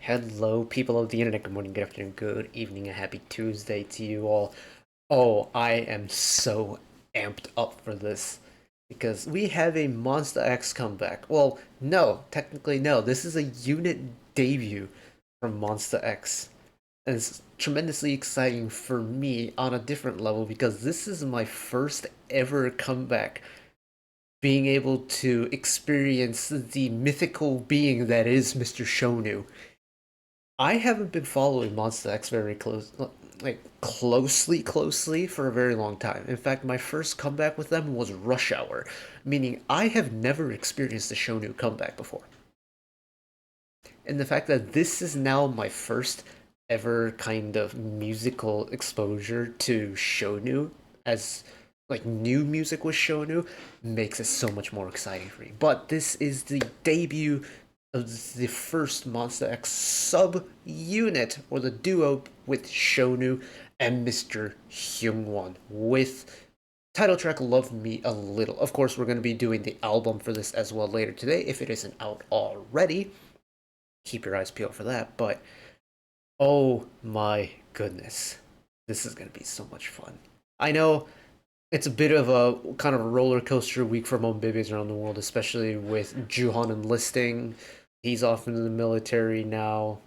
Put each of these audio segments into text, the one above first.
Hello, people of the internet. Good morning, good afternoon, good evening, and happy Tuesday to you all. Oh, I am so amped up for this because we have a Monster X comeback. Well, no, technically, no. This is a unit debut from Monster X. And it's tremendously exciting for me on a different level because this is my first ever comeback being able to experience the mythical being that is Mr. SHOWNU. I haven't been following Monster X very closely for a very long time. In fact, my first comeback with them was Rush Hour, meaning I have never experienced a SHOWNU comeback before. And the fact that this is now my first ever kind of musical exposure to SHOWNU as like new music with SHOWNU makes it so much more exciting for me. But this is the debut of the first Monster X sub-unit, or the duo, with SHOWNU and Mr. HYUNGWON, with title track Love Me a Little. Of course, we're going to be doing the album for this as well later today, if it isn't out already. Keep your eyes peeled for that, but oh my goodness, this is going to be so much fun. I know it's a bit of a kind of a roller coaster week for Monbibes around the world, especially with Juhan enlisting. He's off into the military now.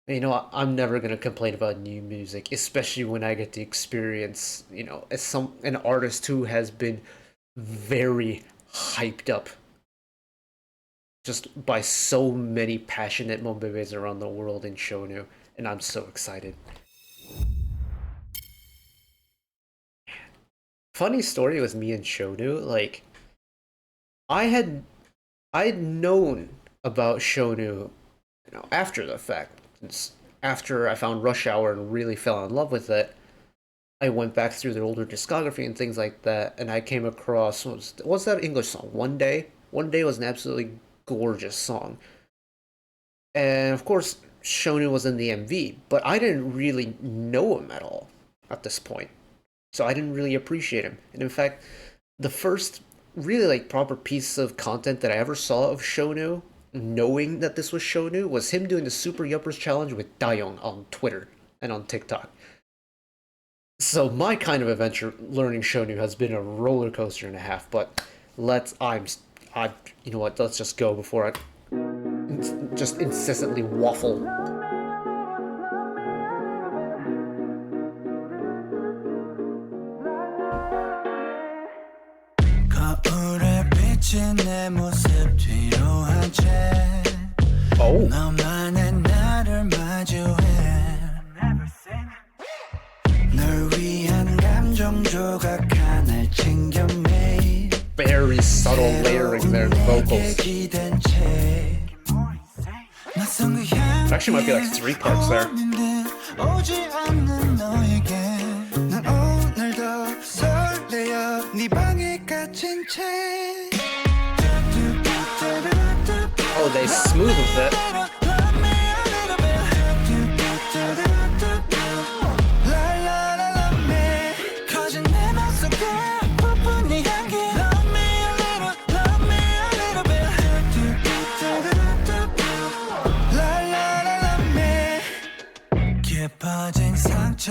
You know, I'm never gonna complain about new music, especially when I get to experience, you know, as an artist who has been very hyped up just by so many passionate Monbibes around the world in SHOWNU, and I'm so excited. Funny story with me and SHOWNU, like I'd known about SHOWNU, you know, after the fact. Since after I found Rush Hour and really fell in love with it, I went back through their older discography and things like that, and I came across what's that English song? One Day. One Day was an absolutely gorgeous song, and of course SHOWNU was in the MV, but I didn't really know him at all at this point, so I didn't really appreciate him. And in fact, the first really like proper piece of content that I ever saw of SHOWNU, knowing that this was SHOWNU, was him doing the Super Yuppers challenge with Dayoung on Twitter and on TikTok. So my kind of adventure learning SHOWNU has been a roller coaster and a half. But you know what? Let's just go before I just incessantly waffle. Oh. Very subtle layering there in the vocals. Actually might be like 3 parts there. Oh, they smooth with it.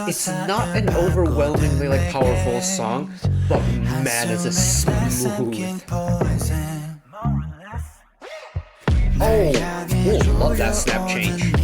It's not an overwhelmingly like powerful song, but man, is it smooth. Oh, ooh, love that snap change.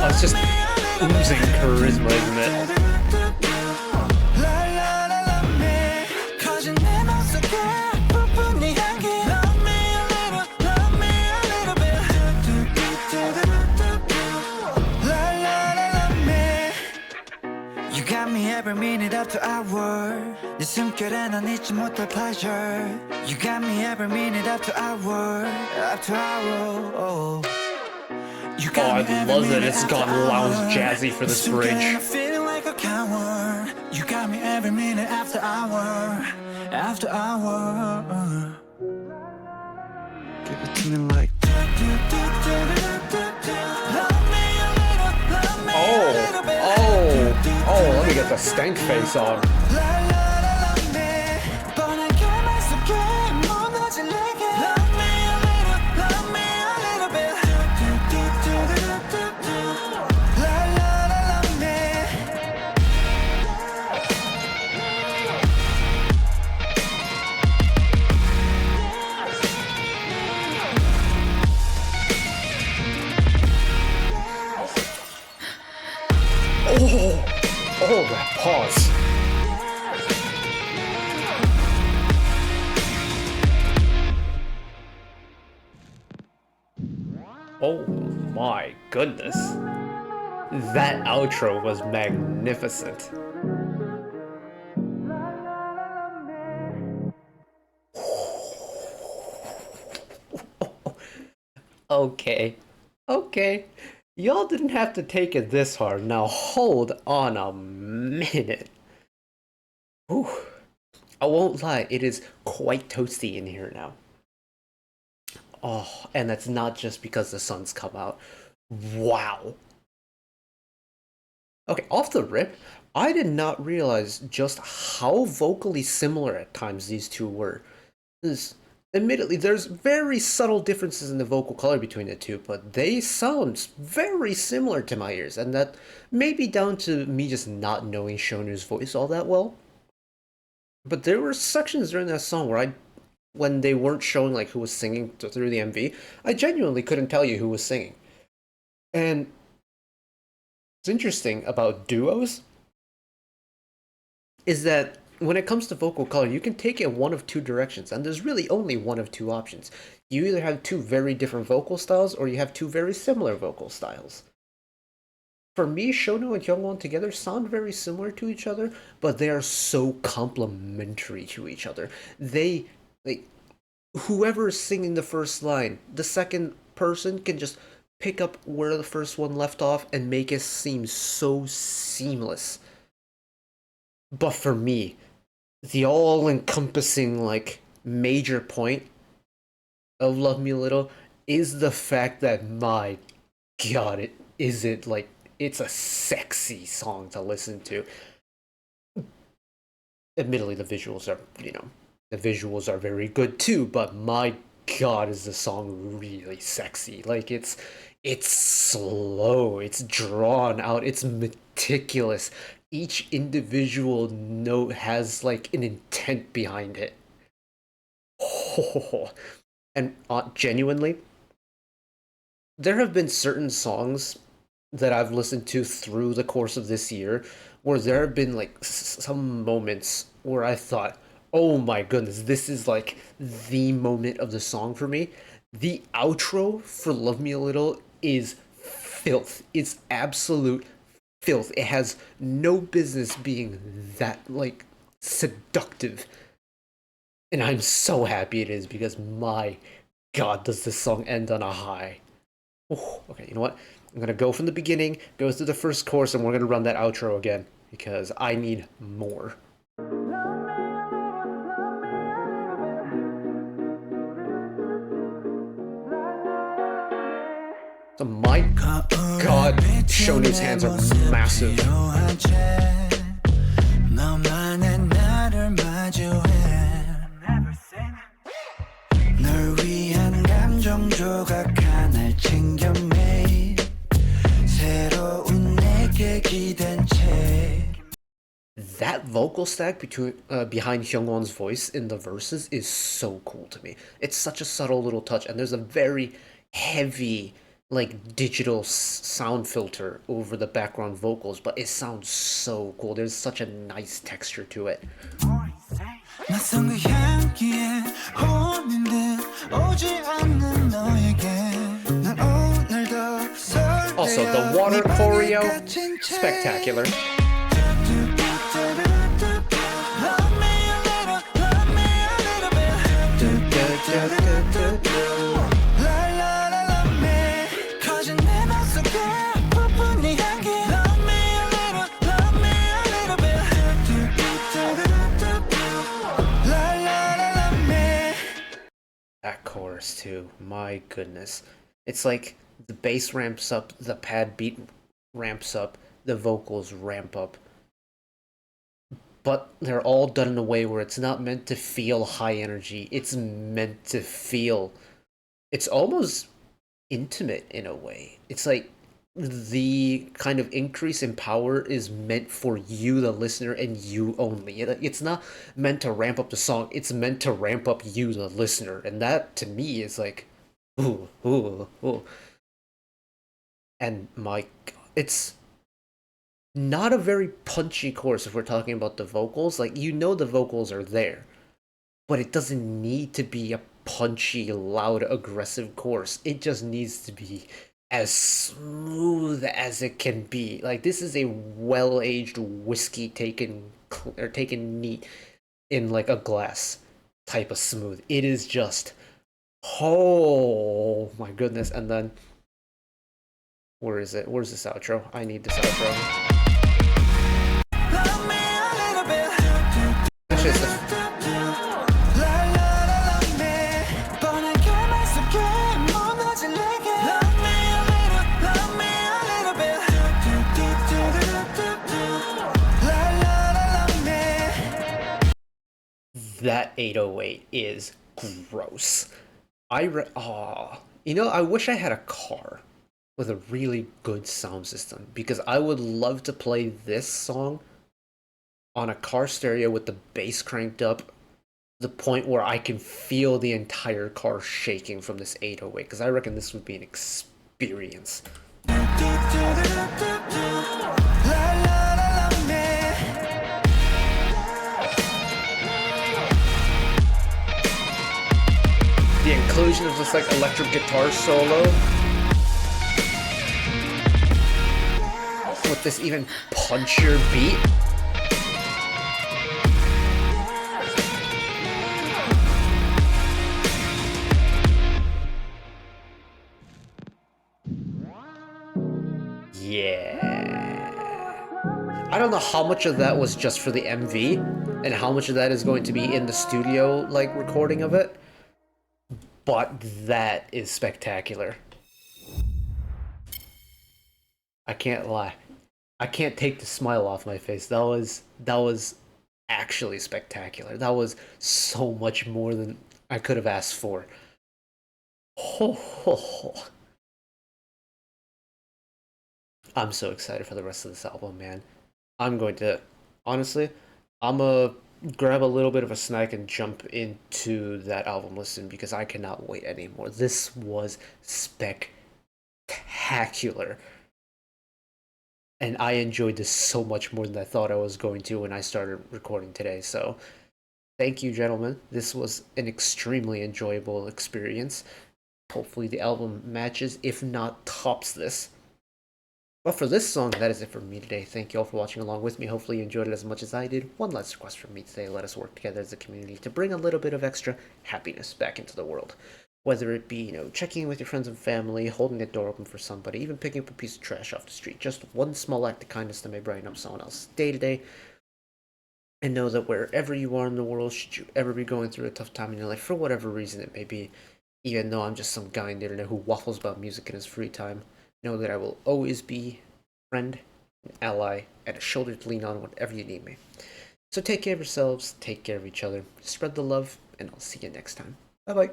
Oh, it's just oozing charisma, isn't it? Every minute after hour 네 숨결에 난 잊지 못할 pleasure You got me every minute after hour oh. You got I love that it's gone lounge jazzy for this bridge. feeling like a coward You got me every minute after hour after hour. Give it to me like Oh, let me get the stank face on. Oh, that pause. Oh my goodness. That outro was magnificent. Okay. Y'all didn't have to take it this hard. Now hold on a minute. Whew. I won't lie, it is quite toasty in here now. Oh, and that's not just because the sun's come out. Wow. Okay, off the rip, I did not realize just how vocally similar at times these two were. Admittedly, there's very subtle differences in the vocal color between the two, but they sound very similar to my ears, and that may be down to me just not knowing SHOWNU's voice all that well. But there were sections during that song where when they weren't showing like who was singing through the MV, I genuinely couldn't tell you who was singing. And what's interesting about duos is that when it comes to vocal color, you can take it one of two directions, and there's really only one of two options. You either have two very different vocal styles, or you have two very similar vocal styles. For me, SHOWNU and HYUNGWON together sound very similar to each other, but they are so complementary to each other. Whoever is singing the first line, the second person can just pick up where the first one left off and make it seem so seamless. But for me, the all-encompassing, major point of Love Me a Little is the fact that, my god, it's a sexy song to listen to. Admittedly, the visuals are very good too, but my god, is the song really sexy. It's slow, it's drawn out, it's meticulous. Each individual note has an intent behind it. Oh. And genuinely, there have been certain songs that I've listened to through the course of this year where there have been some moments where I thought, oh my goodness, this is the moment of the song for me. The outro for Love Me a Little is filth. It's absolute filth. It has no business being that seductive, and I'm so happy it is, because my god, does this song end on a high. Oh, okay, you know what, I'm gonna go from the beginning, go through the first chorus, and we're gonna run that outro again because I need more. So my god, SHOWNU's hands are massive. That vocal stack behind HYUNGWON's voice in the verses is so cool to me. It's such a subtle little touch, and there's a very heavy digital sound filter over the background vocals, but it sounds so cool. There's such a nice texture to it. Also, the water choreo, spectacular. chorus too. My goodness. It's like the bass ramps up, the pad beat ramps up, the vocals ramp up. But they're all done in a way where it's not meant to feel high energy. It's meant to feel, it's almost intimate in a way. It's like the kind of increase in power is meant for you, the listener, and you only. It's not meant to ramp up the song. It's meant to ramp up you, the listener, and that to me is like, ooh, ooh, ooh. And my, it's not a very punchy chorus if we're talking about the vocals. Like, you know the vocals are there, but it doesn't need to be a punchy, loud, aggressive chorus. It just needs to be as smooth as it can be. Like, this is a well-aged whiskey taken neat in like a glass type of smooth. It is just, oh my goodness. And then where is it? Where's this outro? I need this outro. Actually, it's the that 808 is gross. You know, I wish I had a car with a really good sound system, because I would love to play this song on a car stereo with the bass cranked up, the point where I can feel the entire car shaking from this 808, because I reckon this would be an experience. The inclusion of this like electric guitar solo with this even punchier beat. Yeah. I don't know how much of that was just for the MV and how much of that is going to be in the studio like recording of it. But that is spectacular. I can't lie. I can't take the smile off my face. That was actually spectacular. That was so much more than I could have asked for. Ho, ho, ho. I'm so excited for the rest of this album, man. I'm going to, honestly, I'm gonna grab a little bit of a snack and jump into that album listen, because I cannot wait anymore. This was spectacular. And I enjoyed this so much more than I thought I was going to when I started recording today. So, thank you, gentlemen. This was an extremely enjoyable experience. Hopefully the album matches, if not tops this. But for this song, that is it for me today. Thank you all for watching along with me. Hopefully you enjoyed it as much as I did. One last request from me today: let us work together as a community to bring a little bit of extra happiness back into the world. Whether it be, checking in with your friends and family, holding the door open for somebody, even picking up a piece of trash off the street. Just one small act of kindness that may brighten up someone else's day to day. And know that wherever you are in the world, should you ever be going through a tough time in your life, for whatever reason it may be, even though I'm just some guy on the internet who waffles about music in his free time, know that I will always be a friend, an ally, and a shoulder to lean on whenever you need me. So take care of yourselves, take care of each other, spread the love, and I'll see you next time. Bye bye.